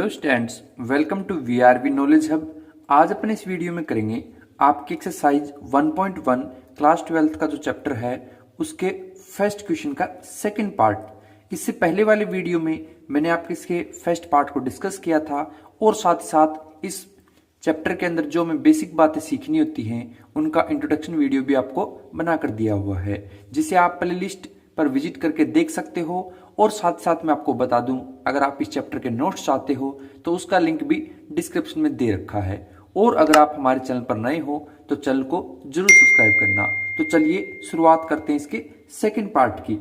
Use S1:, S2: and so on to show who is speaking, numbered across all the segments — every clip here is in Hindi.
S1: Hello students, welcome to VRV knowledge hub. आज अपने इस वीडियो में करेंगे आपकी एक्सरसाइज 1.1 क्लास 12th का जो चैप्टर है उसके फर्स्ट क्वेश्चन का सेकंड पार्ट। इससे पहले वाले वीडियो में मैंने आपके इसके फर्स्ट पार्ट को डिस्कस किया था और साथ ही साथ इस चैप्टर के अंदर जो हमें बेसिक बातें सीखनी होती हैं उनका इंट्रोडक्शन वीडियो भी आपको बना कर दिया हुआ है, जिसे आप प्ले लिस्ट पर विजिट करके देख सकते हो। और साथ साथ मैं आपको बता दूं, अगर आप इस चैप्टर के नोट्स चाहते हो तो उसका लिंक भी डिस्क्रिप्शन में दे रखा है। और अगर आप हमारे चैनल पर नए हो तो चैनल को जरूर सब्सक्राइब करना। तो चलिए शुरुआत करते हैं इसके सेकंड पार्ट की।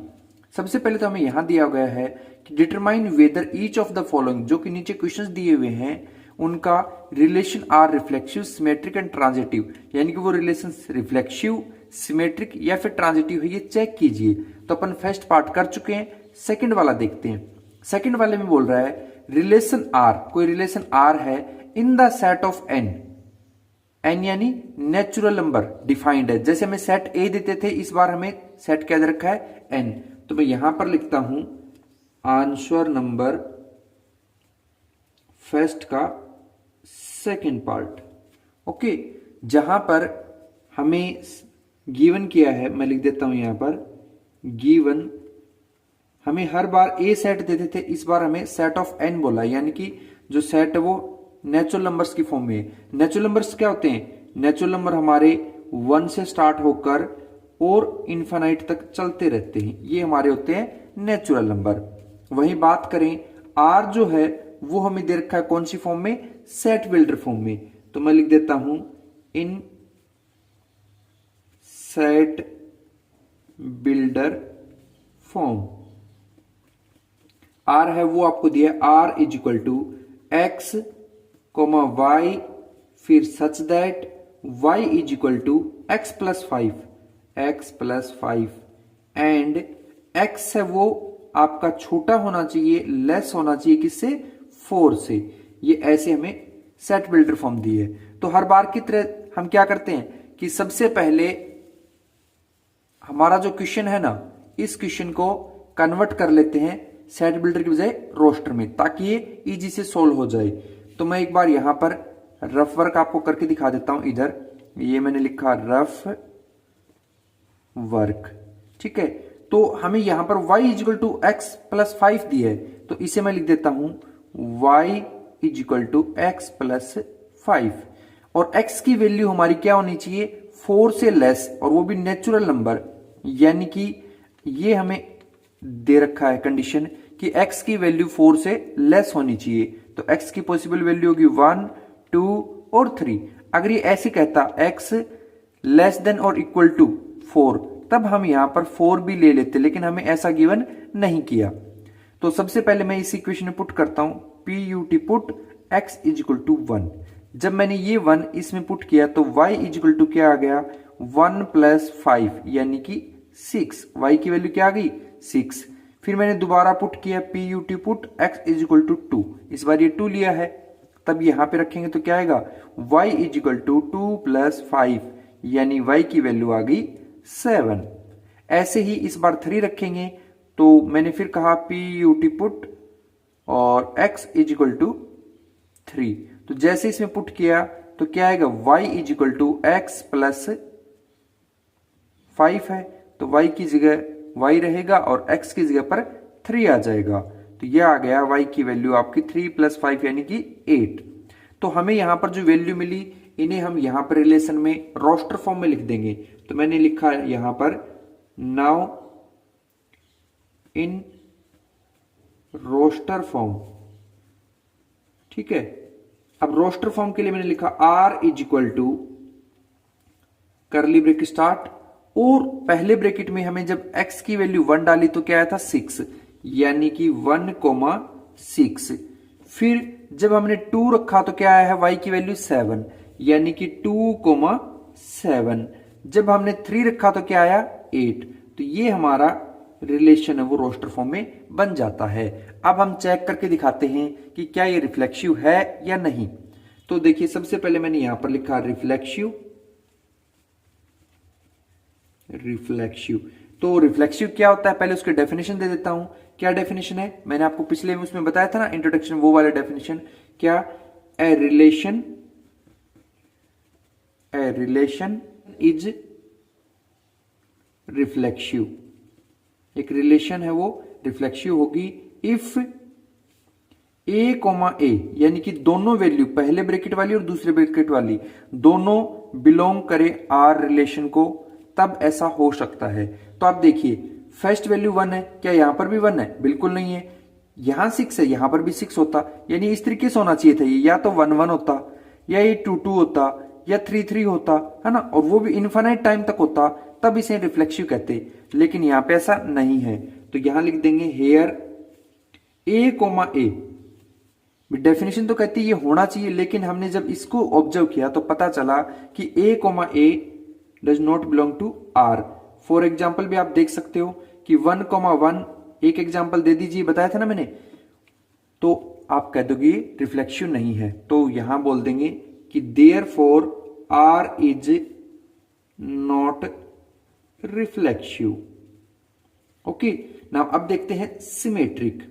S1: सबसे पहले तो हमें यहां दिया गया है कि determine whether each of the following, जो कि नीचे क्वेश्चंस दिए हुए हैं उनका relation R reflexive, symmetric and transitive, यानी कि वो रिलेशन रिफ्लेक्सिव, सिमेट्रिक या फिर ट्रांजिटिव है, ये चेक कीजिए। तो अपन फर्स्ट पार्ट कर चुके हैं, सेकंड वाला देखते हैं। सेकंड वाले में बोल रहा है रिलेशन आर, कोई रिलेशन आर है in the set of N, N यानी नेचुरल नंबर डिफाइंड है। जैसे हमें सेट ए देते थे, इस बार हमें सेट क्या दे रखा है, एन। तो मैं यहां पर लिखता हूं आंसर नंबर फर्स्ट का सेकंड पार्ट। ओके, जहां पर हमें गिवन किया है, मैं लिख देता हूं यहां पर गिवन, हमें हर बार ए सेट देते थे, इस बार हमें सेट ऑफ एन बोला, यानी कि जो सेट है वो नेचुरल नंबर्स की फॉर्म में है। नेचुरल नंबर्स क्या होते हैं? नेचुरल नंबर हमारे 1 से स्टार्ट होकर और इन्फिनाइट तक चलते रहते हैं, ये हमारे होते हैं नेचुरल नंबर। वही बात करें आर जो है वो हमें दे रखा है कौन सी फॉर्म में? सेट बिल्डर फॉर्म में। तो मैं लिख देता हूं in set builder form. R है वो आपको दिया R is equal to X comma Y, फिर such that Y is equal to x plus 5 and X है वो आपका छोटा होना चाहिए, लेस होना चाहिए किससे? 4 से। ये ऐसे हमें सेट बिल्डर फॉर्म दी है। तो हर बार की तरह हम क्या करते हैं कि सबसे पहले हमारा जो क्वेश्चन है ना, इस क्वेश्चन को कन्वर्ट कर लेते हैं सेट बिल्डर की बजाय रोस्टर में, ताकि ये इजी से सोल्व हो जाए। तो मैं एक बार यहां पर रफ वर्क आपको करके दिखा देता हूं। इधर ये मैंने लिखा रफ वर्क, ठीक है। तो हमें यहां पर y is equal to x plus 5 दी है, तो इसे मैं लिख देता हूं y is equal to x plus 5। और x की वैल्यू हमारी क्या होनी चाहिए? 4 से लेस, और वो भी नेचुरल नंबर, यानी कि ये हमें दे रखा है कंडीशन कि x की वैल्यू 4 से लेस होनी चाहिए। तो x की पॉसिबल वैल्यू होगी 1, 2 और 3। अगर ये ऐसे कहता x लेस देन और इक्वल टू 4, तब हम यहां पर 4 भी ले लेते, लेकिन हमें ऐसा गिवन नहीं किया। तो सबसे पहले मैं इस इक्वेशन में पुट करता हूं PUT put x is equal to 1। जब मैंने ये 1 इसमें पुट किया तो y इज इक्वल टू क्या आ गया? 1 प्लस 5 यानी कि 6। y की वैल्यू क्या आ गई? 6। फिर मैंने दोबारा पुट किया PUT put x is equal to 2। इस बार ये 2 लिया है, तब यहां पे रखेंगे तो क्या आएगा? y is equal to 2 plus 5, यानी y की वैल्यू आ गई 7। ऐसे ही इस बार 3 रखेंगे, तो मैंने फिर कहा PUT पुट और x इज इक्वल टू 3। तो जैसे इसमें पुट किया तो क्या आएगा? y is equal to x plus 5 है, तो y की जगह y रहेगा और x की जगह पर 3 आ जाएगा। तो यह आ गया y की वैल्यू आपकी 3 प्लस 5 यानी कि 8। तो हमें यहां पर जो वैल्यू मिली, इन्हें हम यहां पर रिलेशन में रोस्टर फॉर्म में लिख देंगे। तो मैंने लिखा यहां पर नाउ इन रोस्टर फॉर्म, ठीक है। अब रोस्टर फॉर्म के लिए मैंने लिखा r इज इक्वल टू करली ब्रेकेट स्टार्ट, और पहले ब्रैकेट में हमें जब x की वैल्यू 1 डाली तो क्या आया था? 6, यानी कि 1,6। फिर जब हमने 2 रखा तो क्या आया है? y की वैल्यू 7, यानी कि 2,7। जब हमने 3 रखा तो क्या आया? 8। तो ये हमारा रिलेशन है वो रोस्टर फॉर्म में बन जाता है। अब हम चेक करके दिखाते हैं कि क्या ये रिफ्लेक्सिव है या नहीं। तो देखिए, सबसे पहले मैंने यहां पर लिखा रिफ्लेक्सिव। तो रिफ्लेक्सिव क्या होता है, पहले उसकी डेफिनेशन दे देता हूं क्या डेफिनेशन है, मैंने आपको पिछले में उसमें बताया था ना इंट्रोडक्शन, वो वाला डेफिनेशन क्या, ए रिलेशन इज रिफ्लेक्सिव, एक रिलेशन है वो रिफ्लेक्सिव होगी इफ ए कॉमा ए, यानी कि दोनों वैल्यू, पहले ब्रैकेट वाली और दूसरे ब्रैकेट वाली, दोनों बिलोंग करे आर रिलेशन को, तब ऐसा हो सकता है। तो आप देखिए फर्स्ट वैल्यू 1 है, क्या यहां पर भी 1 है, बिल्कुल नहीं है, यहां 6 है, यहां पर भी 6 होता, यानी इस तरीके से होना चाहिए था, ये या तो 1 1 होता, या ये 2 2 होता, या 3 3 होता, है ना, और वो भी इनफाइनाइट टाइम तक होता, तब इसे रिफ्लेक्सिव कहते, लेकिन यहां पे ऐसा नहीं है। तो यहां लिख देंगे हेयर ए कोमा ए, डेफिनेशन तो कहती है ये होना चाहिए, लेकिन हमने जब इसको ऑब्जर्व किया तो पता चला कि A comma A does not belong to R. For example भी आप देख सकते हो कि 1 कोमा 1, एक एग्जाम्पल दे दीजिए, बताया था ना मैंने, तो आप कह दोगे रिफ्लेक्सिव नहीं है, तो यहां बोल देंगे कि therefore R is not reflexive. Okay, now अब देखते हैं सिमेट्रिक।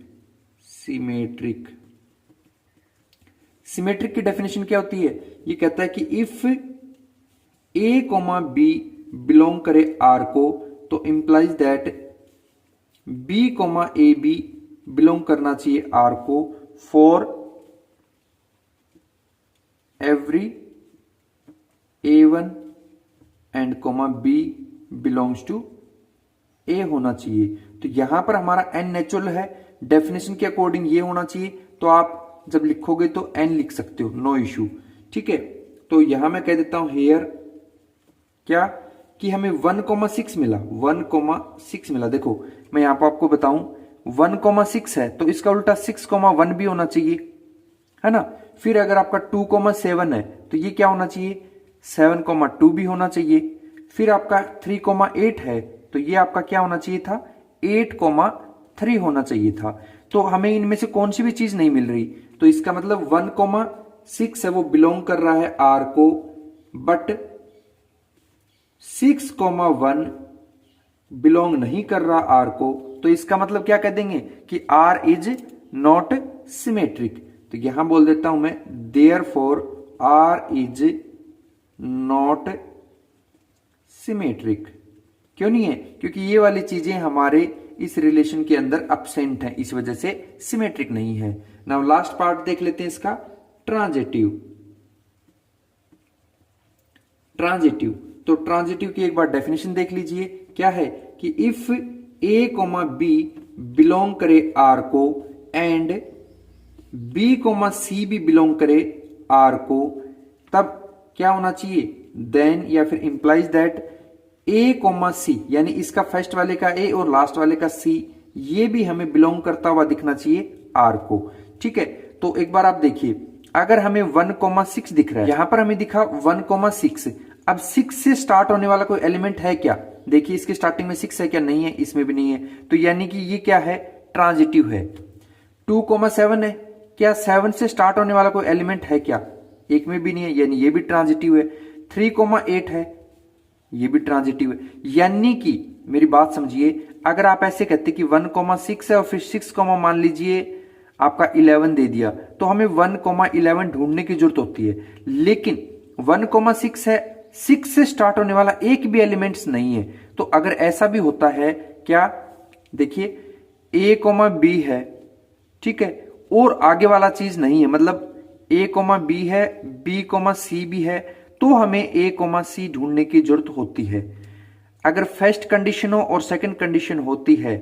S1: सिमेट्रिक की डेफिनेशन क्या होती है, ये कहता है कि if A comma B belong करे आर को, तो implies that B comma A B belong करना चाहिए आर को for every A1 and comma B belongs to A होना चाहिए। तो यहां पर हमारा n नेचुरल है, डेफिनेशन के अकॉर्डिंग ये होना चाहिए, तो आप जब लिखोगे तो n लिख सकते हो, नो इशू, ठीक है। तो यहां मैं कह देता हूं हेयर क्या कि हमें 1,6 मिला, 1,6 मिला। देखो मैं यहां पर आपको बताऊं 1,6 है तो इसका उल्टा 6,1 भी होना चाहिए, है ना। फिर अगर आपका 2,7 है तो ये क्या होना चाहिए, 7,2 भी होना चाहिए। फिर आपका 3,8 है तो ये आपका क्या होना चाहिए था, 8,3 होना चाहिए था। तो हमें इनमें से कौन सी भी चीज नहीं मिल रही, तो इसका मतलब 1,6 है वो बिलोंग कर रहा है आर को, बट 6,1 बिलोंग नहीं कर रहा आर को, तो इसका मतलब क्या कह देंगे कि आर इज नॉट सिमेट्रिक। तो यहां बोल देता हूं मैं therefore R is not symmetric. क्यों नहीं है, क्योंकि ये वाली चीजें हमारे इस रिलेशन के अंदर अब्सेंट है, इस वजह से सिमेट्रिक नहीं है। नाउ लास्ट पार्ट देख लेते हैं इसका, ट्रांजिटिव। तो ट्रांजिटिव की एक बार डेफिनेशन देख लीजिए, क्या है कि if A comma B belong करे आर को एंड बी कोमा सी भी बिलोंग करे आर को, तब क्या होना चाहिए, देन या फिर implies that A comma C, यानी इसका फर्स्ट वाले का ए और लास्ट वाले का सी, ये भी हमें बिलोंग करता हुआ दिखना चाहिए आर को, ठीक है। तो एक बार आप देखिए, अगर हमें 1,6 दिख रहा है, यहां पर हमें दिखा 1,6, अब 6 से स्टार्ट होने वाला कोई एलिमेंट है क्या, देखिए इसकी स्टार्टिंग में 6 है क्या, नहीं है, इसमें भी नहीं है, तो यानी कि ये क्या है, ट्रांजिटिव है। 2,7 है, क्या 7 से स्टार्ट होने वाला कोई एलिमेंट है क्या, एक में भी नहीं है, यानी ये भी ट्रांजिटिव है। 3,8 है, ये भी ट्रांजिटिव है। यानी कि मेरी बात समझिए, अगर आप ऐसे कहते कि 1,6 है और फिर 6, मान लीजिए आपका 11 दे दिया, तो हमें 1,11 ढूंढने की जरूरत होती है, लेकिन 1,6 है, 6 से स्टार्ट होने वाला एक भी एलिमेंट्स नहीं है। तो अगर ऐसा भी होता है, क्या देखिए ए कोमा बी है, ठीक है, और आगे वाला चीज नहीं है, मतलब ए कोमा बी है, बी कोमा सी भी है, तो हमें ए कोमा सी ढूंढने की जरूरत होती है। अगर फर्स्ट कंडीशन हो और सेकंड कंडीशन होती है,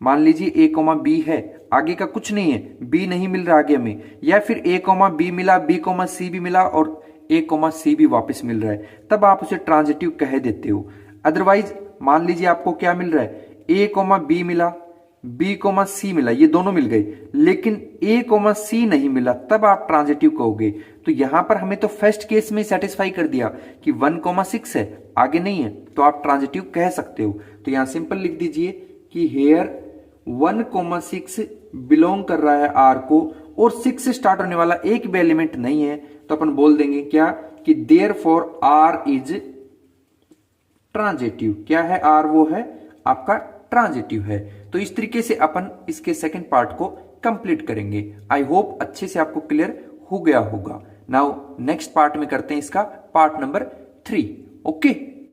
S1: मान लीजिए ए कोमा बी है, आगे का कुछ नहीं है, बी नहीं मिल रहा आगे हमें, या फिर ए कोमा बी मिला, बी कोमा सी भी मिला और ए कोमा सी भी वापस मिल रहा है, तब आप उसे ट्रांजिटिव कह देते हो। अदरवाइज मान लीजिए आपको क्या मिल रहा है, ए कोमा बी मिला, बी कोमा सी मिला, ये दोनों मिल गए, लेकिन ए कोमा सी नहीं मिला, तब आप ट्रांजिटिव कहोगे। तो यहां पर हमें तो फर्स्ट केस में सेटिस्फाई कर दिया कि 1,6 है, आगे नहीं है, तो आप ट्रांजिटिव कह सकते हो। तो यहां सिंपल लिख दीजिए कि हेयर 1,6 बिलोंग कर रहा है आर को, और 6 से स्टार्ट होने वाला एक भी एलिमेंट नहीं है, तो अपन बोल देंगे क्या कि therefore R is transitive. क्या है आर, वो है आपका ट्रांजिटिव है। तो इस तरीके से अपन इसके सेकंड पार्ट को कंप्लीट करेंगे। आई होप अच्छे से आपको क्लियर हो गया होगा। नाउ नेक्स्ट पार्ट में करते हैं इसका पार्ट नंबर 3। ओके।